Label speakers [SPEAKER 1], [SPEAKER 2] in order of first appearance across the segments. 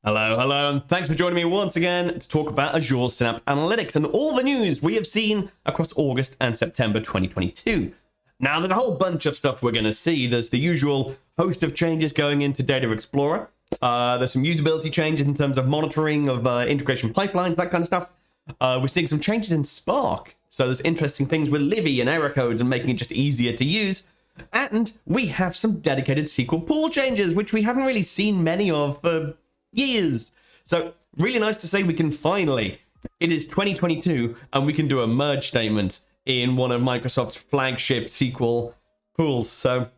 [SPEAKER 1] Hello, hello, and thanks for joining me once again to talk about Azure Synapse Analytics and all the news we have seen across August and September 2022. Now, there's a whole bunch of stuff we're going to see. There's the usual host of changes going into Data Explorer. There's some usability changes in terms of monitoring of integration pipelines, that kind of stuff. We're seeing some changes in Spark. So there's interesting things with Livy and error codes and making it just easier to use. And we have some dedicated SQL pool changes, which we haven't really seen many of for years. So really nice to say we can finally, it is 2022, and we can do a merge statement in one of Microsoft's flagship SQL pools. So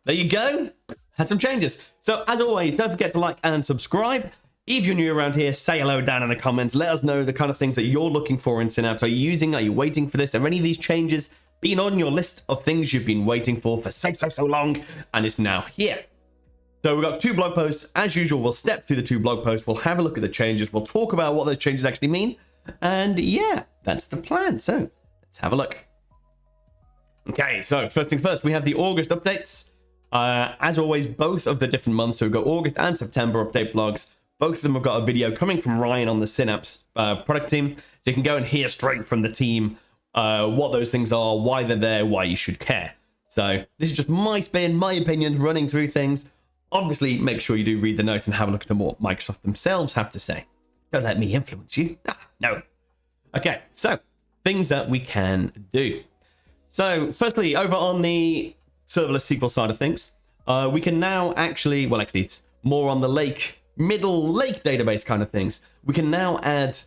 [SPEAKER 1] there you go. Had some changes. So as always, don't forget to like and subscribe. If you're new around here, say hello down in the comments. Let us know the kind of things that you're looking for in Synapse. Are you using? Are you waiting for this? Are any of these changes been on your list of things you've been waiting for so long, and it's now here? So we've got two blog posts. As usual, we'll step through the two blog posts. We'll have a look at the changes. We'll talk about what those changes actually mean. And yeah, that's the plan. So let's have a look. Okay, so first things first, we have the August updates. As always, both of the different months. So we've got August and September update blogs. Both of them have got a video coming from Ryan on the Synapse product team. So you can go and hear straight from the team what those things are, why they're there, why you should care. So this is just my spin, my opinions, running through things. Obviously, make sure you do read the notes and have a look at what Microsoft themselves have to say. Don't let me influence you. No. Okay, so things that we can do. So firstly, over on the serverless SQL side of things, we can now actually, well, actually, it's more on the middle lake database kind of things. We can now add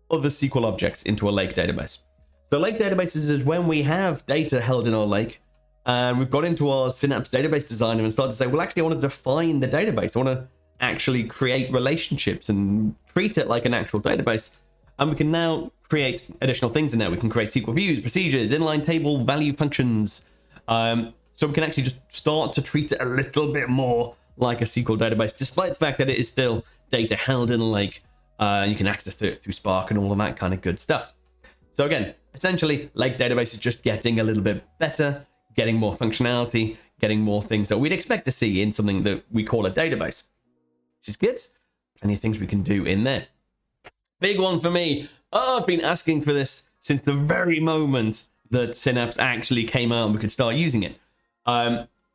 [SPEAKER 1] other SQL objects into a lake database. So lake databases is when we have data held in our lake, and we've got into our Synapse database designer and started to say, well, actually, I want to define the database. I want to actually create relationships and treat it like an actual database. And we can now create additional things in there. We can create SQL views, procedures, inline table, value functions. So we can actually just start to treat it a little bit more like a SQL database, despite the fact that it is still data held in a lake. You can access it through Spark and all of that kind of good stuff. So again, essentially, lake database is just getting a little bit better, getting more functionality, getting more things that we'd expect to see in something that we call a database, which is good. Plenty of things we can do in there. Big one for me. I've been asking for this since the very moment that Synapse actually came out and we could start using it.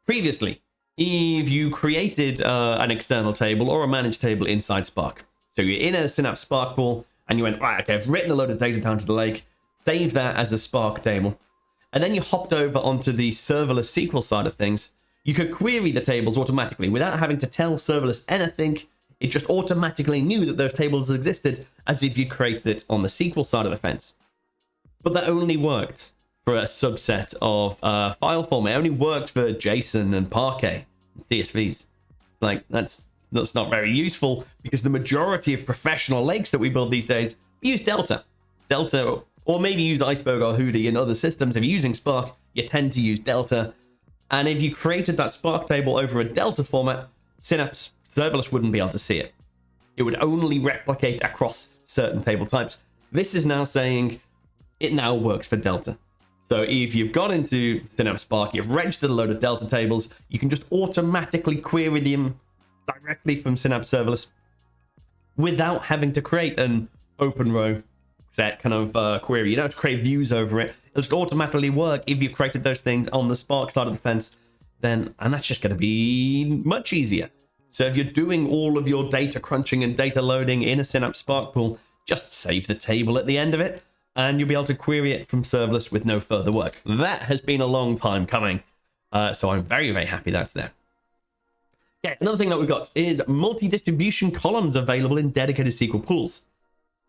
[SPEAKER 1] Previously, if you created an external table or a managed table inside Spark, so you're in a Synapse Spark pool and you went, right, okay, I've written a load of data down to the lake, saved that as a Spark table, and then you hopped over onto the serverless SQL side of things, you could query the tables automatically without having to tell serverless anything. It just automatically knew that those tables existed as if you created it on the SQL side of the fence. But that only worked for a subset of file format. It only worked for JSON and Parquet, and CSVs. Like, that's not very useful because the majority of professional lakes that we build these days use Delta. Or maybe use Iceberg or Hudi in other systems. If you're using Spark, you tend to use Delta. And if you created that Spark table over a Delta format, Synapse serverless wouldn't be able to see it. It would only replicate across certain table types. This is now saying it now works for Delta. So if you've gone into Synapse Spark, you've registered a load of Delta tables, you can just automatically query them directly from Synapse serverless without having to create an open row set kind of query. You don't have to create views over it. It'll just automatically work if you created those things on the Spark side of the fence. And that's just going to be much easier. So if you're doing all of your data crunching and data loading in a Synapse Spark pool, just save the table at the end of it, and you'll be able to query it from serverless with no further work. That has been a long time coming. So I'm very, very happy that's there. Yeah, another thing that we've got is multi-distribution columns available in dedicated SQL pools.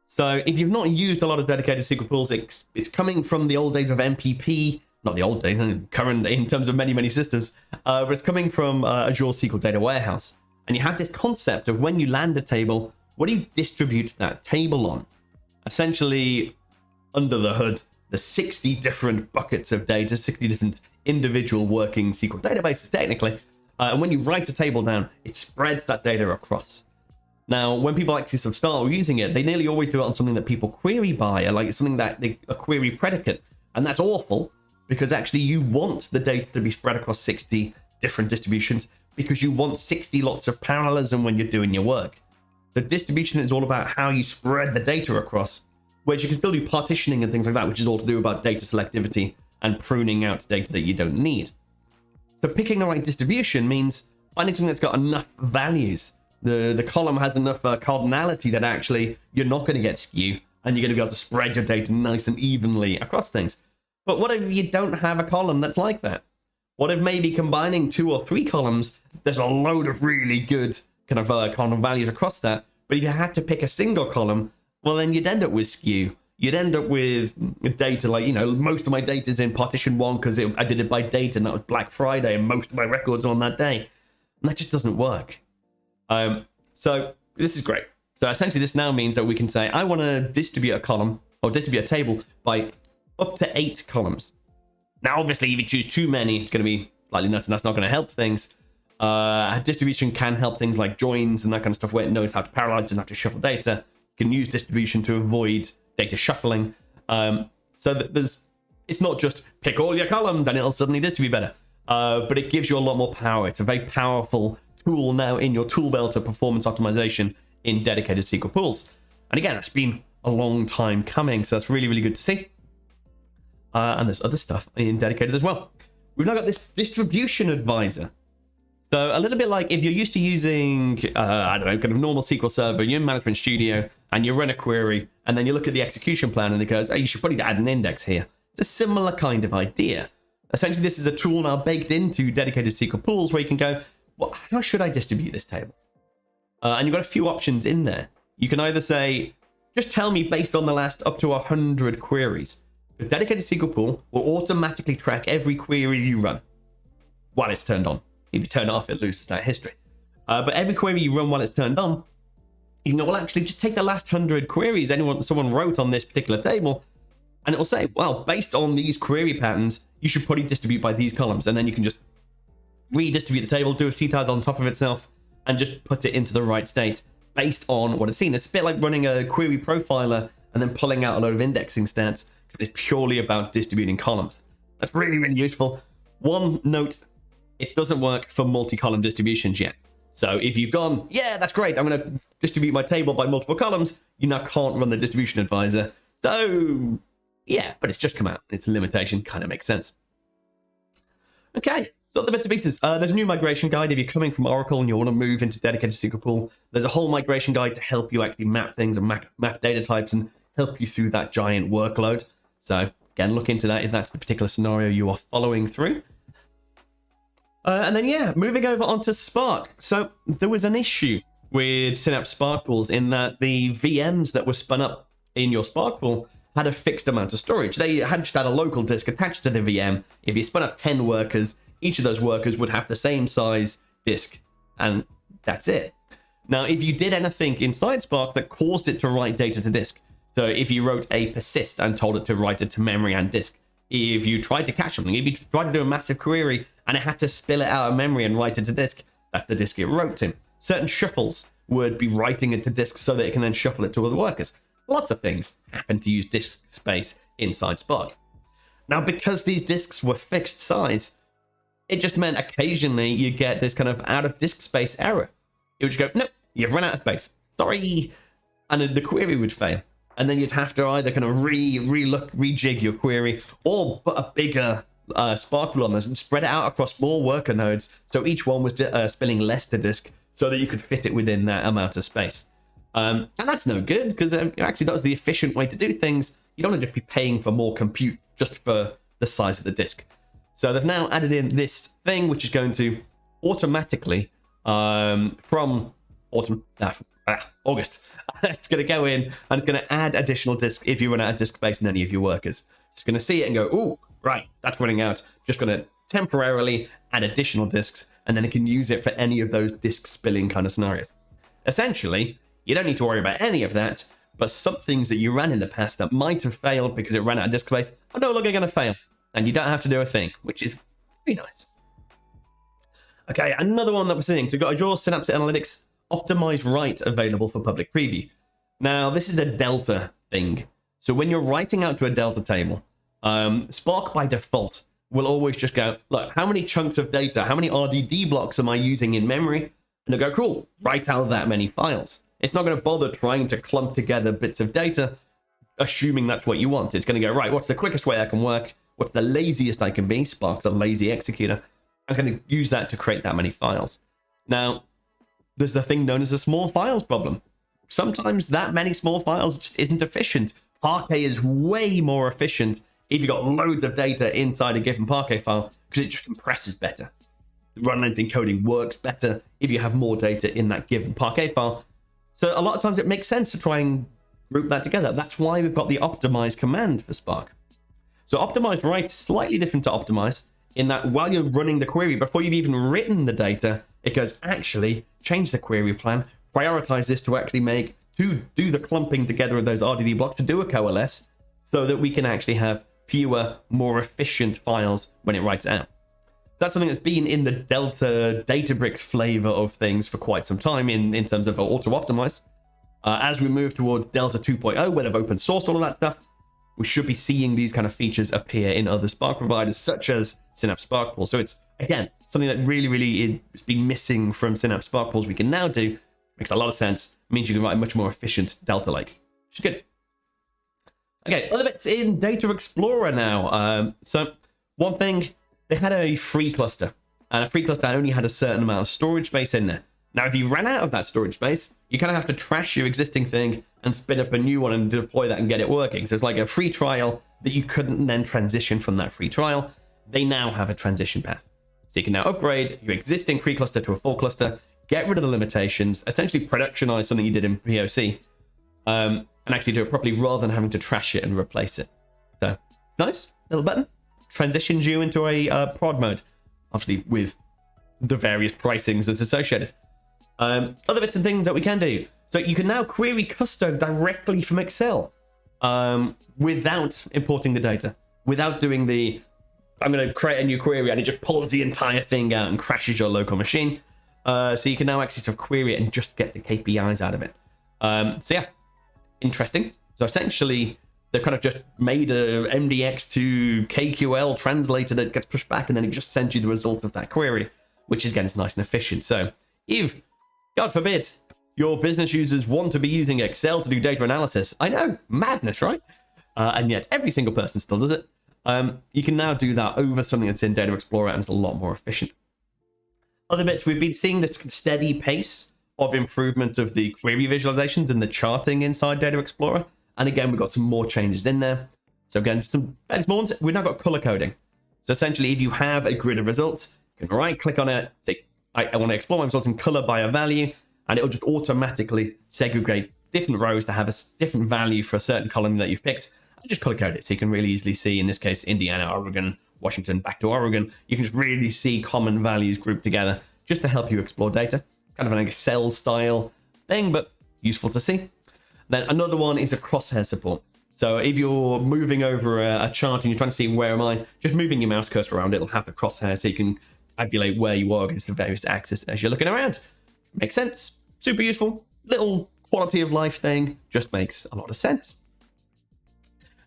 [SPEAKER 1] So if you've not used a lot of dedicated SQL pools, it's coming from the old days of MPP, not the old days, current in terms of many, many systems, but it's coming from Azure SQL Data Warehouse. And you have this concept of when you land a table, what do you distribute that table on? Essentially, under the hood, the 60 different buckets of data, 60 different individual working SQL databases, technically. And when you write a table down, it spreads that data across. Now, when people actually sort of start using it, they nearly always do it on something that people query by, like something that a query predicate. And that's awful because actually you want the data to be spread across 60 different distributions because you want 60 lots of parallelism when you're doing your work. So distribution is all about how you spread the data across, whereas you can still do partitioning and things like that, which is all to do about data selectivity and pruning out data that you don't need. So picking the right distribution means finding something that's got enough values. The column has enough cardinality that actually you're not going to get skew, and you're going to be able to spread your data nice and evenly across things. But what if you don't have a column that's like that? What if maybe combining 2 or 3 columns, there's a load of really good kind of values across that, but if you had to pick a single column, well, then you'd end up with skew. You'd end up with data like, most of my data is in partition 1 because I did it by date, and that was Black Friday, and most of my records are on that day. And that just doesn't work. So this is great. So essentially this now means that we can say, I want to distribute a column or distribute a table by up to 8 columns. Now, obviously, if you choose too many, it's going to be slightly nuts, and that's not going to help things. Distribution can help things like joins and that kind of stuff, where it knows how to parallelize and how to shuffle data. You can use distribution to avoid data shuffling. So that it's not just pick all your columns and it'll suddenly distribute better, but it gives you a lot more power. It's a very powerful tool now in your tool belt of performance optimization in dedicated SQL pools. And again, it's been a long time coming, so that's really, really good to see. And there's other stuff in dedicated as well. We've now got this distribution advisor. So a little bit like if you're used to using, I don't know, kind of normal SQL Server, you're in Management Studio, and you run a query, and then you look at the execution plan, and it goes, oh, you should probably add an index here. It's a similar kind of idea. Essentially, this is a tool now baked into dedicated SQL pools where you can go, well, how should I distribute this table? And you've got a few options in there. You can either say, just tell me based on the last up to 100 queries. The dedicated SQL pool will automatically track every query you run while it's turned on. If you turn it off, it loses that history. But every query you run while it's turned on, you can go, well, actually, just take the last 100 queries someone wrote on this particular table, and it will say, well, based on these query patterns, you should probably distribute by these columns. And then you can just redistribute the table, do a CTID on top of itself, and just put it into the right state based on what it's seen. It's a bit like running a query profiler and then pulling out a load of indexing stats. It's purely about distributing columns. That's really, really useful. One note, it doesn't work for multi-column distributions yet. So if you've gone, yeah, that's great, I'm going to distribute my table by multiple columns, you now can't run the distribution advisor. So yeah, but it's just come out. It's a limitation, kind of makes sense. Okay, so the bits and pieces. There's a new migration guide. If you're coming from Oracle and you want to move into dedicated SQL pool, there's a whole migration guide to help you actually map things and map data types and help you through that giant workload. So again, look into that if that's the particular scenario you are following through. And then, yeah, moving over onto Spark. So there was an issue with Synapse Spark pools in that the VMs that were spun up in your Spark pool had a fixed amount of storage. They had just had a local disk attached to the VM. If you spun up 10 workers, each of those workers would have the same size disk, and that's it. Now, if you did anything inside Spark that caused it to write data to disk, so if you wrote a persist and told it to write it to memory and disk, if you tried to cache something, if you tried to do a massive query and it had to spill it out of memory and write it to disk, that's the disk it wrote to. Certain shuffles would be writing it to disk so that it can then shuffle it to other workers. Lots of things happen to use disk space inside Spark. Now, because these disks were fixed size, it just meant occasionally you get this kind of out of disk space error. It would just go, nope, you've run out of space. Sorry. And then the query would fail. And then you'd have to either kind of rejig your query or put a bigger Spark pool on this and spread it out across more worker nodes. So each one was spilling less to disk so that you could fit it within that amount of space. And that's no good because actually that was the efficient way to do things. You don't want to just be paying for more compute just for the size of the disk. So they've now added in this thing, which is going to automatically, from August, it's going to go in and it's going to add additional disk if you run out of disk space in any of your workers. It's going to see it and go, oh, right, that's running out. Just going to temporarily add additional disks, and then it can use it for any of those disk spilling kind of scenarios. Essentially, you don't need to worry about any of that, but some things that you ran in the past that might have failed because it ran out of disk space are no longer going to fail. And you don't have to do a thing, which is pretty nice. Okay, another one that we're seeing. So we've got Azure Synapse Analytics Optimized Write available for public preview. Now, this is a Delta thing. So when you're writing out to a Delta table, Spark by default will always just go, look, how many chunks of data, how many RDD blocks am I using in memory? And it'll go, cool, write out that many files. It's not going to bother trying to clump together bits of data, assuming that's what you want. It's going to go, right, what's the quickest way I can work? What's the laziest I can be? Spark's a lazy executor. I'm going to use that to create that many files. Now, there's a thing known as a small files problem. Sometimes that many small files just isn't efficient. Parquet is way more efficient if you've got loads of data inside a given Parquet file, because it just compresses better. The run length encoding works better if you have more data in that given Parquet file. So a lot of times it makes sense to try and group that together. That's why we've got the optimize command for Spark. So optimize write is slightly different to optimize in that while you're running the query, before you've even written the data, it goes, actually, change the query plan, prioritize this to actually do the clumping together of those RDD blocks to do a coalesce, so that we can actually have fewer, more efficient files when it writes out. That's something that's been in the Delta Databricks flavor of things for quite some time in terms of auto-optimize. As we move towards Delta 2.0, where they've open sourced all of that stuff, we should be seeing these kind of features appear in other Spark providers, such as Synapse Spark Pool. So it's, again, something that really has been missing from Synapse Spark Pools we can now do. Makes a lot of sense. Means you can write a much more efficient Delta Lake, which is good. Okay, other bits in Data Explorer now. So one thing, they had a free cluster, and a free cluster only had a certain amount of storage space in there. Now, if you ran out of that storage space, you kind of have to trash your existing thing and spin up a new one and deploy that and get it working. So it's like a free trial that you couldn't then transition from that free trial. They now have a transition path. So you can now upgrade your existing free cluster to a full cluster, get rid of the limitations, essentially productionize something you did in POC, and actually do it properly rather than having to trash it and replace it. So, nice little button. Transitions you into a prod mode, obviously with the various pricings that's associated. Other bits and things that we can do. So you can now query custom directly from Excel without importing the data, without doing the, I'm going to create a new query and it just pulls the entire thing out and crashes your local machine. So you can now actually sort of query it and just get the KPIs out of it. So yeah, interesting. So essentially, they've kind of just made a MDX to KQL translator that gets pushed back, and then it just sends you the result of that query, which again is nice and efficient. So if, God forbid, your business users want to be using Excel to do data analysis, I know, madness, right? And yet every single person still does it. You can now do that over something that's in Data Explorer, and it's a lot more efficient. Other bits, we've been seeing this steady pace of improvement of the query visualizations and the charting inside Data Explorer. And again, we've got some more changes in there. So again, some fairly small ones. We've now got color coding. So essentially, if you have a grid of results, you can right click on it, say, I want to explore my results in color by a value, and it'll just automatically segregate different rows to have a different value for a certain column that you've picked, and just color code it. So you can really easily see, in this case, Indiana, Oregon, Washington, back to Oregon. You can just really see common values grouped together just to help you explore data. Kind of an Excel style thing, but useful to see. Then another one is a crosshair support. So if you're moving over a chart and you're trying to see where am I, just moving your mouse cursor around, it'll have the crosshair so you can tabulate where you are against the various axes as you're looking around. Makes sense. Super useful. Little quality of life thing. Just makes a lot of sense.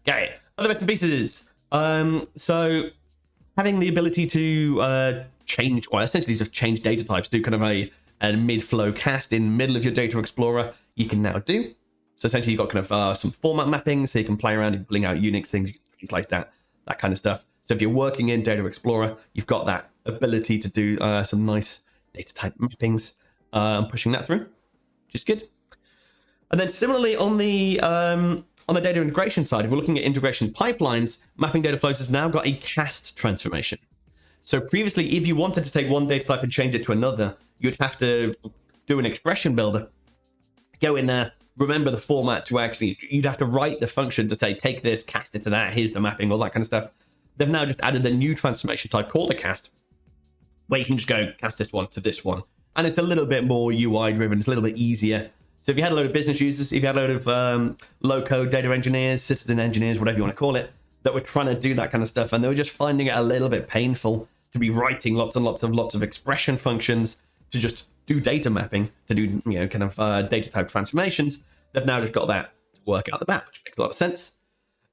[SPEAKER 1] Okay, other bits and pieces. So having the ability to change, or essentially just change data types, do kind of a mid-flow cast in the middle of your Data Explorer, you can now do. So essentially you've got kind of some format mapping, so you can play around and pulling out Unix things, you can things like that kind of stuff. So if you're working in Data Explorer, you've got that ability to do some nice data type mappings, pushing that through, which is good. And then similarly on the data integration side, if we're looking at integration pipelines, mapping data flows has now got a cast transformation. So previously, if you wanted to take one data type and change it to another, you'd have to do an expression builder, go in there, remember the format to actually, you'd have to write the function to say, take this, cast it to that, here's the mapping, all that kind of stuff. They've now just added a new transformation type called a cast, where you can just go cast this one to this one. And it's a little bit more UI driven, it's a little bit easier. So if you had a load of business users, if you had a load of low-code data engineers, citizen engineers, whatever you want to call it, that were trying to do that kind of stuff, and they were just finding it a little bit painful to be writing lots and lots of expression functions to just do data mapping, to do kind of data type transformations, they've now just got that to work out the bat, which makes a lot of sense.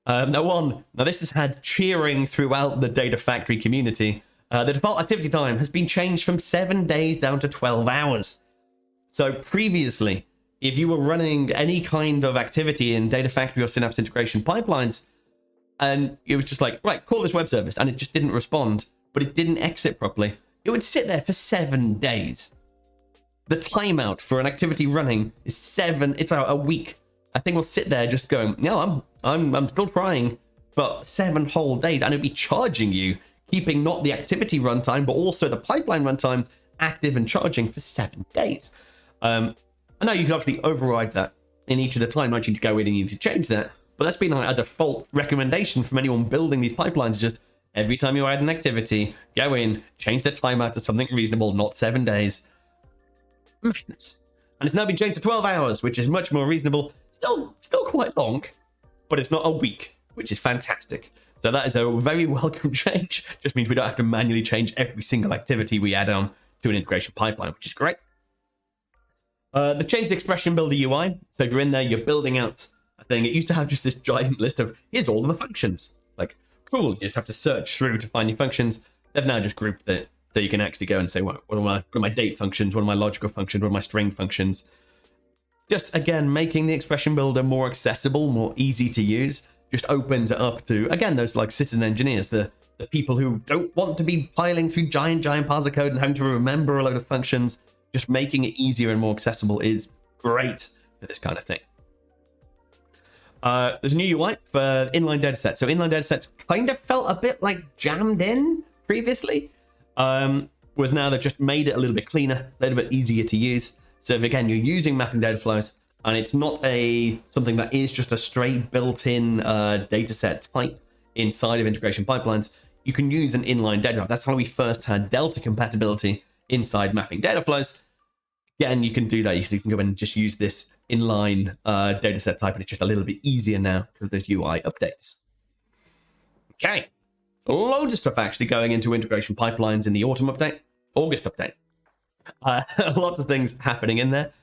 [SPEAKER 1] Now this has had cheering throughout the Data Factory community. The default activity time has been changed from 7 days down to 12 hours. So previously, if you were running any kind of activity in Data Factory or Synapse integration pipelines, and it was just like, right, call this web service, and it just didn't respond, but it didn't exit properly, it would sit there for 7 days. The timeout for an activity running is it's a week. A thing will sit there just going, no, I'm still trying for 7 whole days, and it'd be charging you, keeping not the activity runtime, but also the pipeline runtime active and charging for 7 days. I know you can obviously override that in each of the timelines. You need to go in and you need to change that, but that's been like a default recommendation from anyone building these pipelines. Just every time you add an activity, go in, change the timeout to something reasonable, not 7 days. Madness. And it's now been changed to 12 hours, which is much more reasonable. Still quite long, but it's not a week, which is fantastic. So that is a very welcome change. Just means we don't have to manually change every single activity we add on to an integration pipeline, which is great. The changed expression builder UI. So if you're in there, you're building out a thing. It used to have just this giant list of, here's all of the functions. Like, cool, you just have to search through to find your functions. They've now just grouped it so you can actually go and say, what are my date functions? What are my logical functions? What are my string functions? Just, again, making the expression builder more accessible, more easy to use. Just opens it up to, again, those like citizen engineers, the people who don't want to be piling through giant piles of code and having to remember a load of functions. Just making it easier and more accessible is great for this kind of thing. There's a new UI for Inline Data Set. So Inline Data Sets kind of felt a bit like jammed in previously. Was now they've just made it a little bit cleaner, a little bit easier to use. So if, again, you're using mapping data flows, and it's not something that is just a straight built-in data set type inside of integration pipelines, you can use an inline data type. That's how we first had Delta compatibility inside mapping data flows. Again, you can do that. So you can go in and just use this inline data set type, and it's just a little bit easier now because there's UI updates. Okay, so loads of stuff actually going into integration pipelines in the August update. Lots of things happening in there.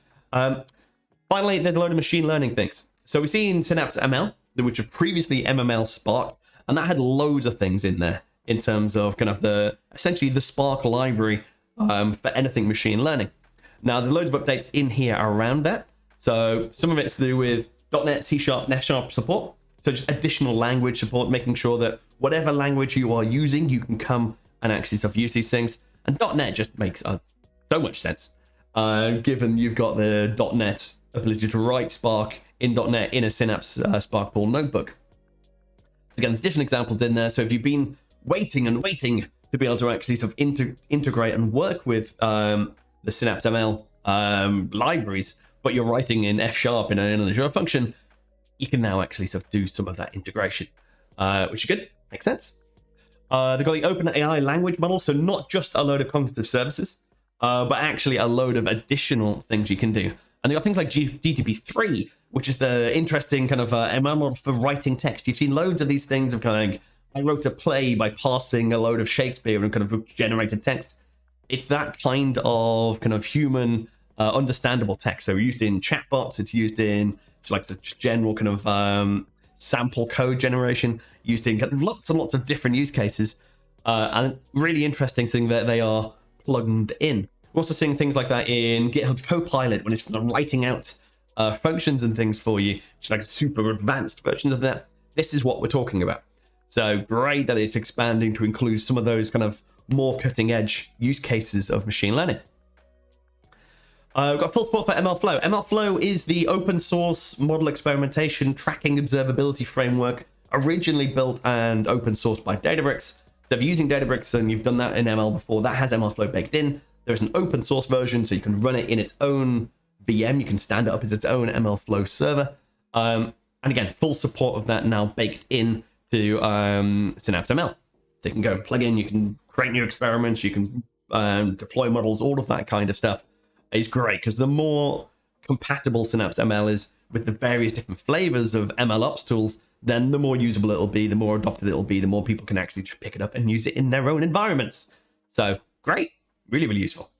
[SPEAKER 1] Finally, there's a load of machine learning things. So we've seen Synapse ML, which was previously MML Spark, and that had loads of things in there in terms of kind of essentially the Spark library for anything machine learning. Now, there's loads of updates in here around that. So some of it's to do with .NET, C#, and F# support. So just additional language support, making sure that whatever language you are using, you can come and actually use these things. And .NET just makes so much sense, given you've got the .NET ability to write Spark in .NET in a Synapse Spark Pool notebook. So again, there's different examples in there. So if you've been waiting to be able to actually sort of integrate and work with the Synapse ML libraries, but you're writing in F# in an Azure function, you can now actually sort of do some of that integration, which is good. Makes sense. They've got the OpenAI language model, so not just a load of cognitive services, but actually a load of additional things you can do. And they've got things like GTP3, which is the interesting kind of ML model for writing text. You've seen loads of these things of kind of like, I wrote a play by parsing a load of Shakespeare and kind of generated text. It's that kind of human understandable text. So used in chatbots, it's used in like the general kind of sample code generation, used in lots and lots of different use cases. And really interesting thing that they are plugged in. We're also seeing things like that in GitHub Copilot when it's writing out functions and things for you, which is like super advanced versions of that. This is what we're talking about. So great that it's expanding to include some of those kind of more cutting edge use cases of machine learning. We've got full support for MLflow. MLflow is the open source model experimentation tracking observability framework originally built and open sourced by Databricks. So if you're using Databricks and you've done that in ML before, that has MLflow baked in. There's an open source version, so you can run it in its own VM. You can stand it up as its own MLflow server. And again, full support of that now baked in to Synapse ML. So you can go and plug in, you can create new experiments, you can deploy models, all of that kind of stuff is great, because the more compatible Synapse ML is with the various different flavors of MLOps tools, then the more usable it'll be, the more adopted it'll be, the more people can actually pick it up and use it in their own environments. So great, really, really useful.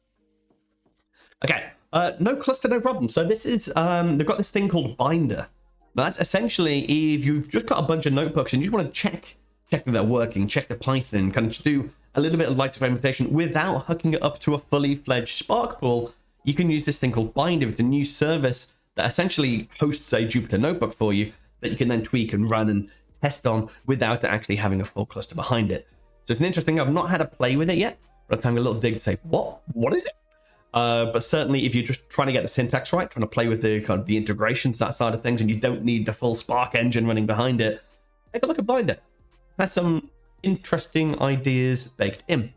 [SPEAKER 1] Okay, no cluster, no problem. So this is, they've got this thing called Binder. Now that's essentially if you've just got a bunch of notebooks and you just want to check that they're working, check the Python, kind of just do a little bit of light experimentation without hooking it up to a fully fledged Spark pool, you can use this thing called Binder. It's a new service that essentially hosts a Jupyter notebook for you that you can then tweak and run and test on without actually having a full cluster behind it. So it's an interesting thing. I've not had a play with it yet, but I'm having a little dig to say, what is it? But certainly if you're just trying to get the syntax right, trying to play with the kind of the integrations, that side of things, and you don't need the full Spark engine running behind it, take a look at Binder. Has some interesting ideas baked in.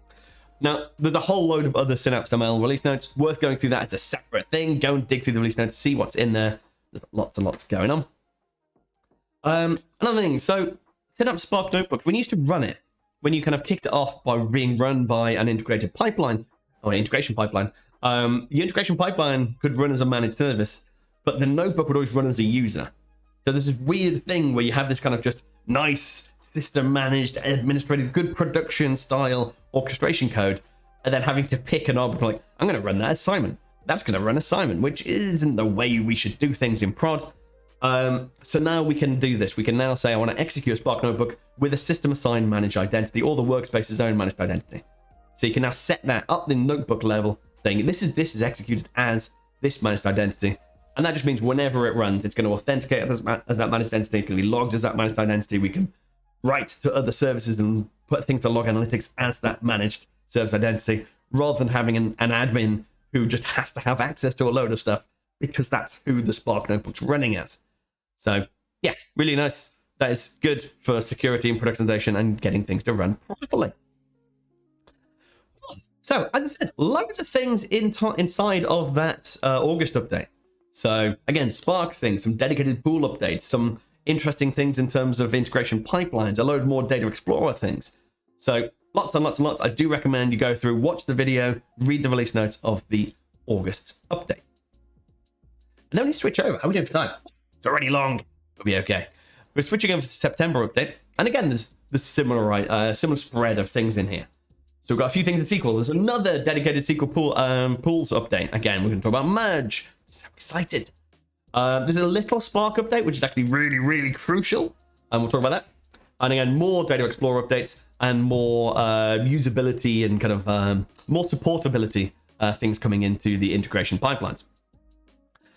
[SPEAKER 1] Now, there's a whole load of other Synapse ML release notes. Worth going through that as a separate thing. Go and dig through the release notes, see what's in there. There's lots and lots going on. Another thing, so Synapse Spark Notebook, when you used to run it, when you kind of kicked it off by being run by an integrated pipeline, or an integration pipeline, the integration pipeline could run as a managed service, but the notebook would always run as a user. So there's this weird thing where you have this kind of just nice system managed, administrated, good production style orchestration code, and then having to pick an object like, I'm going to run that as Simon. That's going to run as Simon, which isn't the way we should do things in prod. So now we can do this. We can now say, I want to execute a Spark notebook with a system assigned managed identity, or the workspace's own managed identity. So you can now set that up the notebook level, saying this is executed as this managed identity. And that just means whenever it runs, it's going to authenticate as that managed identity. It's going to be logged as that managed identity. We can write to other services and put things to log analytics as that managed service identity, rather than having an admin who just has to have access to a load of stuff because that's who the Spark notebook's running as. So yeah, really nice. That is good for security and productionization and getting things to run properly. So as I said, loads of things inside of that August update. So again, Spark things, some dedicated pool updates, some interesting things in terms of integration pipelines, a load more Data Explorer things. So lots and lots and lots. I do recommend you go through, watch the video, read the release notes of the August update. And then we switch over. How are we doing for time? It's already long. We'll be okay. We're switching over to the September update. And again, there's similar spread of things in here. So we've got a few things in SQL. There's another dedicated SQL pools update. Again, we're going to talk about merge. I'm so excited. There's a little Spark update, which is actually really, really crucial. And we'll talk about that. And again, more Data Explorer updates and more usability and kind of more supportability things coming into the integration pipelines.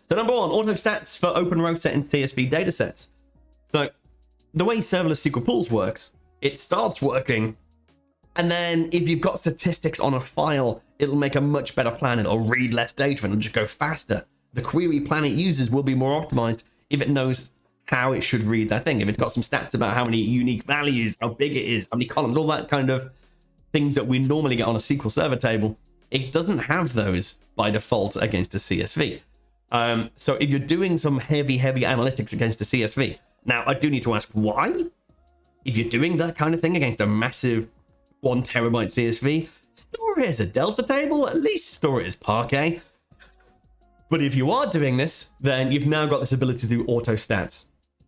[SPEAKER 1] So number one, auto stats for open row set and CSV data sets. So the way serverless SQL pools works, it starts working, and then if you've got statistics on a file, it'll make a much better plan. It'll read less data and it'll just go faster. The query plan it uses will be more optimized if it knows how it should read that thing. If it's got some stats about how many unique values, how big it is, how many columns, all that kind of things that we normally get on a SQL Server table, it doesn't have those by default against a CSV. So if you're doing some heavy analytics against a CSV, now I do need to ask why. If you're doing that kind of thing against a massive 1 terabyte CSV, store it as a Delta table, at least store it as Parquet. But if you are doing this, then you've now got this ability to do auto stats.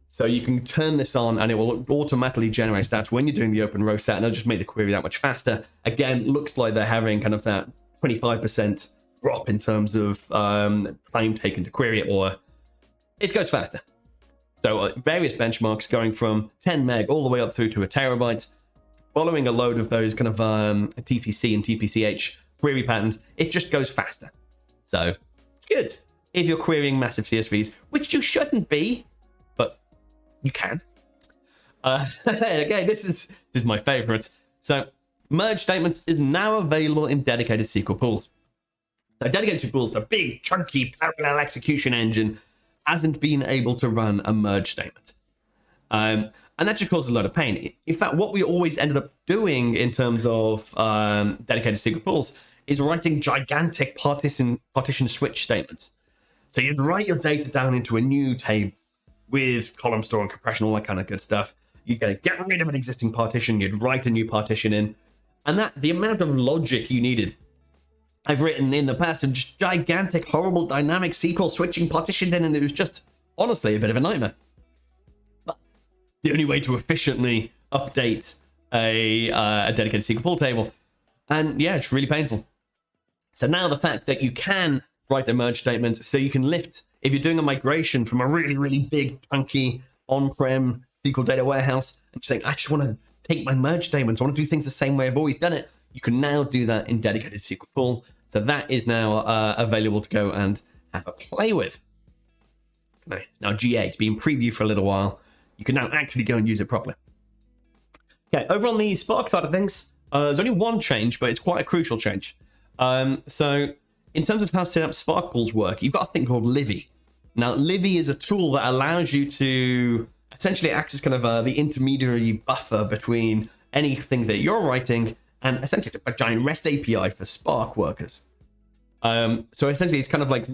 [SPEAKER 1] So you can turn this on and it will automatically generate stats when you're doing the open row set, and it'll just make the query that much faster. Again, looks like they're having kind of that 25% drop in terms of time taken to query it, or it goes faster. So various benchmarks going from 10 meg all the way up through to a terabyte, following a load of those kind of TPC and TPCH query patterns, it just goes faster. So good if you're querying massive CSVs, which you shouldn't be, but you can. Okay, this is my favorite. So merge statements is now available in dedicated SQL pools. So dedicated pools, the big chunky parallel execution engine, hasn't been able to run a merge statement. And that just causes a lot of pain. In fact, what we always ended up doing in terms of dedicated SQL pools is writing gigantic partition switch statements. So you'd write your data down into a new table with column store and compression, all that kind of good stuff. You'd get rid of an existing partition, you'd write a new partition in, and that the amount of logic you needed, I've written in the past, and just gigantic, horrible dynamic SQL switching partitions in, and it was just honestly a bit of a nightmare. But the only way to efficiently update a dedicated SQL pool table, and yeah, it's really painful. So now the fact that you can write the merge statements, so you can lift, if you're doing a migration from a really, really big, chunky on-prem SQL data warehouse, and saying, I just want to take my merge statements, I want to do things the same way I've always done it, you can now do that in dedicated SQL pool. So that is now available to go and have a play with. No, it's now GA. It's been in preview for a little while. You can now actually go and use it properly. Okay, over on the Spark side of things, there's only one change, but it's quite a crucial change. So in terms of how Synapse Spark pools work, you've got a thing called Livy. Now, Livy is a tool that allows you to essentially act as kind of the intermediary buffer between anything that you're writing and essentially a giant REST API for Spark workers. So essentially, it's kind of like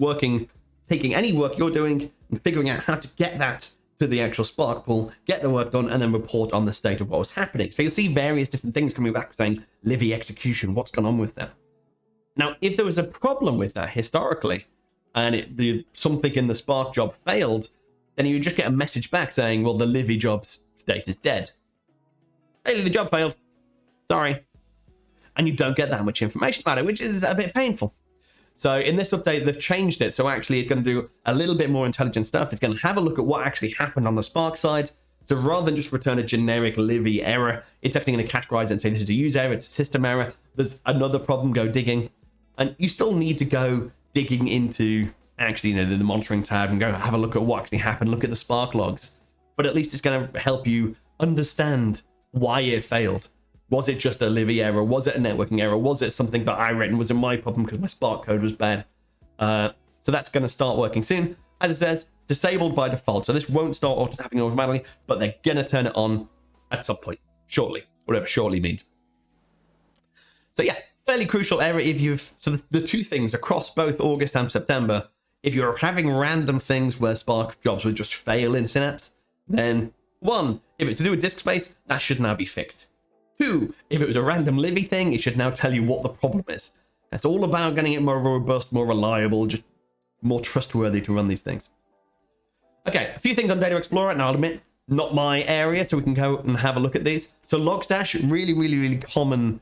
[SPEAKER 1] taking any work you're doing and figuring out how to get that to the actual Spark pool, get the work done, and then report on the state of what was happening. So you'll see various different things coming back saying, Livy execution, what's gone on with that? Now, if there was a problem with that historically, and something in the Spark job failed, then you just get a message back saying, well, the Livy job's state is dead. Hey, the job failed. Sorry. And you don't get that much information about it, which is a bit painful. So in this update, they've changed it. So actually, it's going to do a little bit more intelligent stuff. It's going to have a look at what actually happened on the Spark side. So rather than just return a generic Livy error, it's actually going to categorize it and say this is a user error, it's a system error. There's another problem, go digging. And you still need to go digging into actually the monitoring tab and go have a look at what actually happened, look at the Spark logs. But at least it's going to help you understand why it failed. Was it just a Livy error? Was it a networking error? Was it something that I read and was it my problem because my Spark code was bad? So that's going to start working soon. As it says, disabled by default. So this won't start happening automatically, but they're going to turn it on at some point, shortly, whatever shortly means. So yeah, fairly crucial error if you've... So the two things across both August and September, if you're having random things where Spark jobs would just fail in Synapse, then one, if it's to do with disk space, that should now be fixed. Two, if it was a random Livy thing, it should now tell you what the problem is. It's all about getting it more robust, more reliable, just more trustworthy to run these things. Okay, a few things on Data Explorer. Now, I'll admit, not my area, so we can go and have a look at these. So Logstash, really common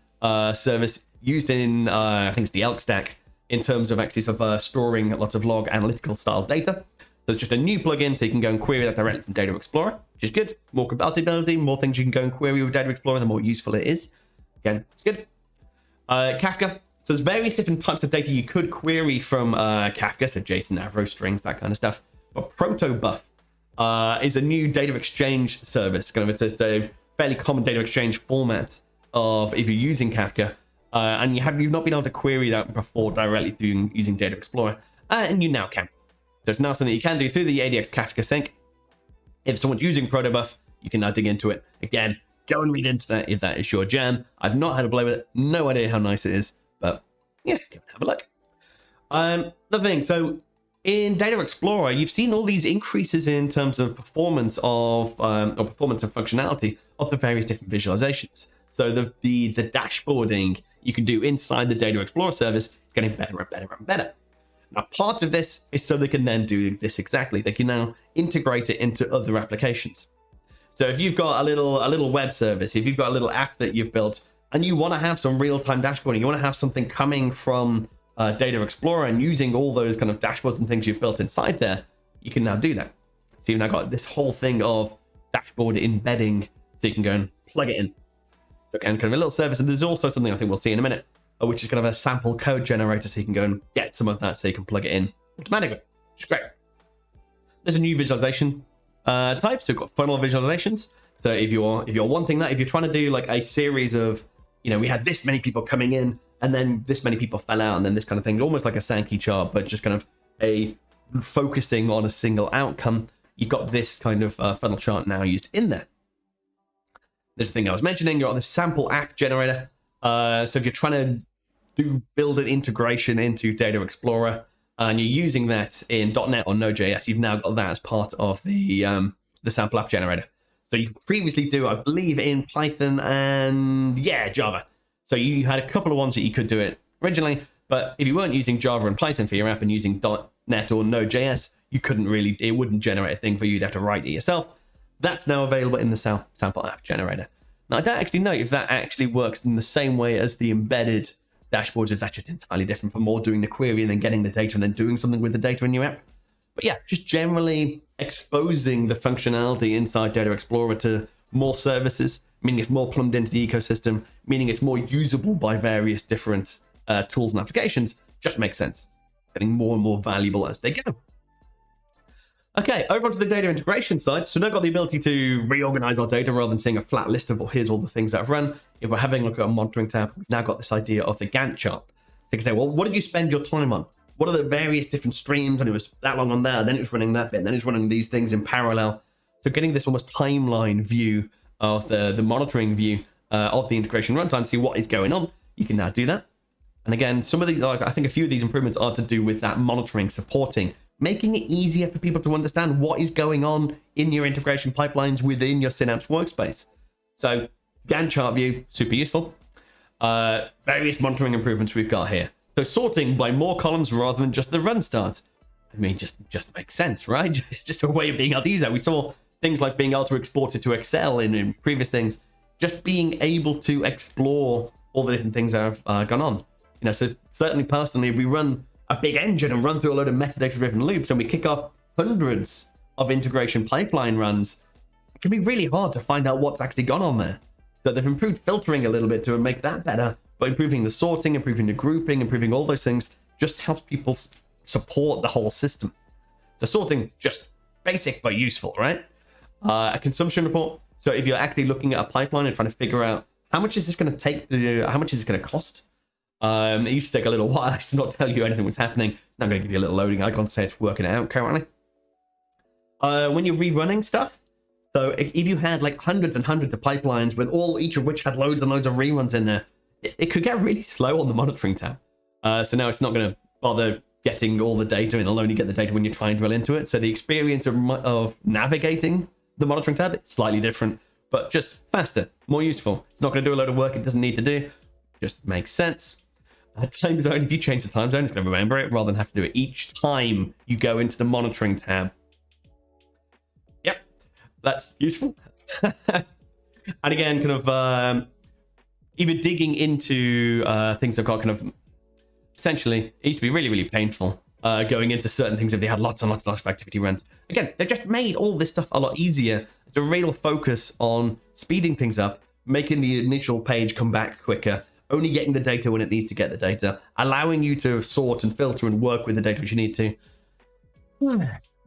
[SPEAKER 1] service used in, I think it's the Elk stack, in terms of actually sort of storing lots of log analytical style data. So it's just a new plugin, so you can go and query that directly from Data Explorer, which is good. More compatibility, more things you can go and query with Data Explorer, the more useful it is. Again, it's good. Kafka. So there's various different types of data you could query from Kafka, so JSON, Avro, strings, that kind of stuff. But Protobuf is a new data exchange service. It's a fairly common data exchange format of if you're using Kafka, and you've not been able to query that before directly using Data Explorer, and you now can. So it's now something you can do through the ADX Kafka sync. If someone's using Protobuf, you can now dig into it. Again, go and read into that if that is your jam. I've not had to play with it. No idea how nice it is, but yeah, go and have a look. Another thing, so in Data Explorer, you've seen all these increases in terms of performance of or performance and functionality of the various different visualizations. So the dashboarding you can do inside the Data Explorer service is getting better and better and better. Now, part of this is so they can then do this exactly. They can now integrate it into other applications. So if you've got a little web service, if you've got a little app that you've built, and you want to have some real-time dashboarding, you want to have something coming from Data Explorer and using all those kind of dashboards and things you've built inside there, you can now do that. So you've now got this whole thing of dashboard embedding, so you can go and plug it in. So again, kind of a little service, and there's also something I think we'll see in a minute, which is kind of a sample code generator, so you can go and get some of that so you can plug it in automatically, which is great. There's a new visualization type, so we've got funnel visualizations. So if you're wanting that, if you're trying to do like a series of, we had this many people coming in, and then this many people fell out, and then this kind of thing, almost like a Sankey chart, but just kind of a focusing on a single outcome, you've got this kind of funnel chart now used in there. There's the thing I was mentioning, you're on the sample app generator. So if you're trying to build an integration into Data Explorer and you're using that in .NET or Node.js, you've now got that as part of the sample app generator. So you could previously do, I believe, in Python and Java. So you had a couple of ones that you could do it originally, but if you weren't using Java and Python for your app and using .NET or Node.js, you couldn't really, it wouldn't generate a thing for you. You'd have to write it yourself. That's now available in the sample app generator. Now, I don't actually know if that actually works in the same way as the embedded dashboards, if that's just entirely different for more doing the query and then getting the data and then doing something with the data in your app. But yeah, just generally exposing the functionality inside Data Explorer to more services, meaning it's more plumbed into the ecosystem, meaning it's more usable by various different tools and applications, just makes sense. Getting more and more valuable as they go. Okay, over onto the data integration side. So we've now got the ability to reorganize our data rather than seeing a flat list of, well, here's all the things that I've run. If we're having a look at a monitoring tab, we've now got this idea of the Gantt chart. So you can say, well, what did you spend your time on? What are the various different streams? And it was that long on there, then it was running that bit, then it's running these things in parallel. So getting this almost timeline view of the monitoring view of the integration runtime, see what is going on. You can now do that. And again, some of these, like, I think a few of these improvements are to do with that monitoring, supporting, making it easier for people to understand what is going on in your integration pipelines within your Synapse workspace. So Gantt chart view, super useful. Various monitoring improvements we've got here. So sorting by more columns rather than just the run start. I mean, just makes sense, right? Just a way of being able to use that. We saw things like being able to export it to Excel in previous things. Just being able to explore all the different things that have gone on. You know, so certainly personally, if we run a big engine and run through a load of metadata-driven loops and we kick off hundreds of integration pipeline runs, it can be really hard to find out what's actually gone on there. So they've improved filtering a little bit to make that better, but improving the sorting, improving the grouping, improving all those things just helps people support the whole system. So sorting, just basic but useful, right? A consumption report. So if you're actually looking at a pipeline and trying to figure out how much is this going to take to, how much is it going to cost? It used to take a little while. I used to not tell you anything was happening. Now I'm going to give you a little loading icon to say it's working it out currently. When you're rerunning stuff, so if you had like hundreds and hundreds of pipelines with each of which had loads and loads of reruns in there, it could get really slow on the monitoring tab. So now it's not going to bother getting all the data, and it'll only get the data when you try and drill into it. So the experience of navigating the monitoring tab is slightly different, but just faster, more useful. It's not going to do a load of work it doesn't need to do. Just makes sense. Time zone, if you change the time zone, it's going to remember it rather than have to do it each time you go into the monitoring tab. Yep, that's useful. And again, kind of even digging into things that got kind of, essentially, it used to be really, really painful going into certain things if they had lots and lots and lots of activity runs. Again, they've just made all this stuff a lot easier. It's a real focus on speeding things up, making the initial page come back quicker, only getting the data when it needs to get the data, allowing you to sort and filter and work with the data which you need to.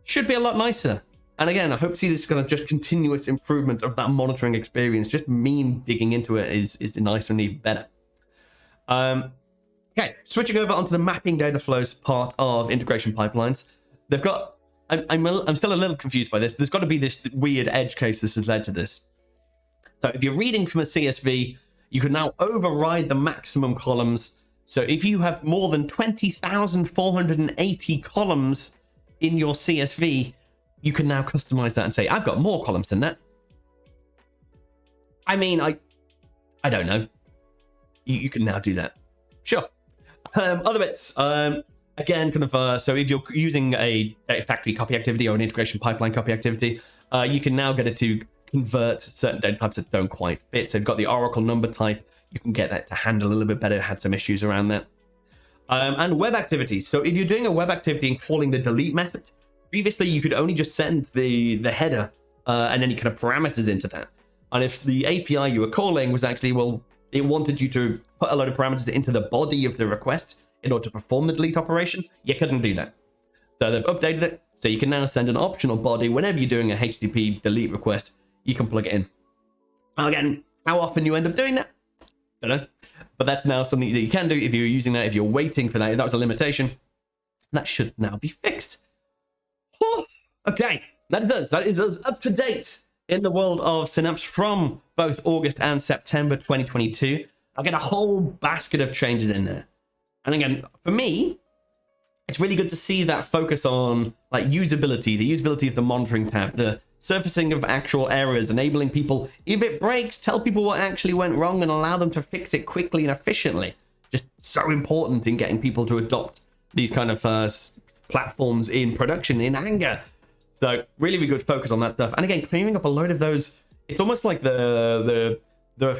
[SPEAKER 1] Should be a lot nicer. And again, I hope to see this kind of just continuous improvement of that monitoring experience. Just me digging into it is nicer and even better. Okay, switching over onto the mapping data flows part of integration pipelines. They've got, I'm still a little confused by this. There's got to be this weird edge case this has led to this. So if you're reading from a CSV, you can now override the maximum columns. So if you have more than 20,480 columns in your CSV, you can now customize that and say, I've got more columns than that. I mean, I don't know. You can now do that. Sure. Other bits. Again, kind of, so if you're using a data factory copy activity or an integration pipeline copy activity, you can now get it to convert certain data types that don't quite fit. So you've got the Oracle number type. You can get that to handle a little bit better. It had some issues around that. And web activities. So if you're doing a web activity and calling the delete method, previously you could only just send the header and any kind of parameters into that. And if the API you were calling was actually, well, it wanted you to put a load of parameters into the body of the request in order to perform the delete operation, you couldn't do that. So they've updated it. So you can now send an optional body whenever you're doing a HTTP delete request. You can plug it in. Again, how often you end up doing that? Don't know. But that's now something that you can do if you're using that, if you're waiting for that. If that was a limitation, that should now be fixed. Okay, that is us. That is us up to date in the world of Synapse from both August and September 2022. I'll get a whole basket of changes in there. And again, for me, it's really good to see that focus on like usability, the usability of the monitoring tab, the surfacing of actual errors, enabling people, if it breaks, tell people what actually went wrong and allow them to fix it quickly and efficiently. Just so important in getting people to adopt these kind of platforms in production in anger. So really, really good focus on that stuff. And again, cleaning up a load of those, it's almost like the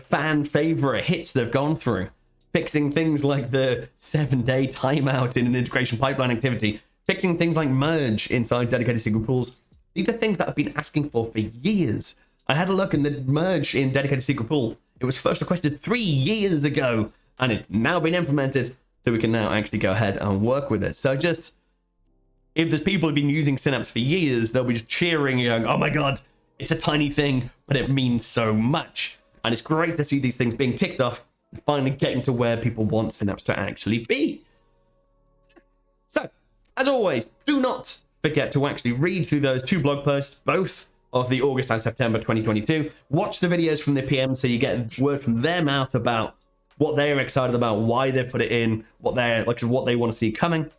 [SPEAKER 1] fan favorite hits they've gone through. Fixing things like the 7-day timeout in an integration pipeline activity, fixing things like merge inside dedicated SQL pools. These are things that I've been asking for years. I had a look in the merge in dedicated SQL pool. It was first requested 3 years ago, and it's now been implemented, so we can now actually go ahead and work with it. So just, if there's people who've been using Synapse for years, they'll be just cheering and going, oh my God, it's a tiny thing, but it means so much. And it's great to see these things being ticked off and finally getting to where people want Synapse to actually be. So, as always, do not forget to actually read through those 2 blog posts, both of the August and September 2022. Watch the videos from the PM so you get word from their mouth about what they're excited about, why they've put it in, what they want to see coming.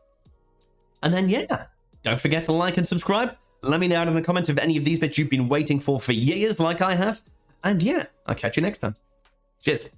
[SPEAKER 1] And then, yeah, don't forget to like and subscribe. Let me know in the comments if any of these bits you've been waiting for years like I have. And yeah, I'll catch you next time. Cheers.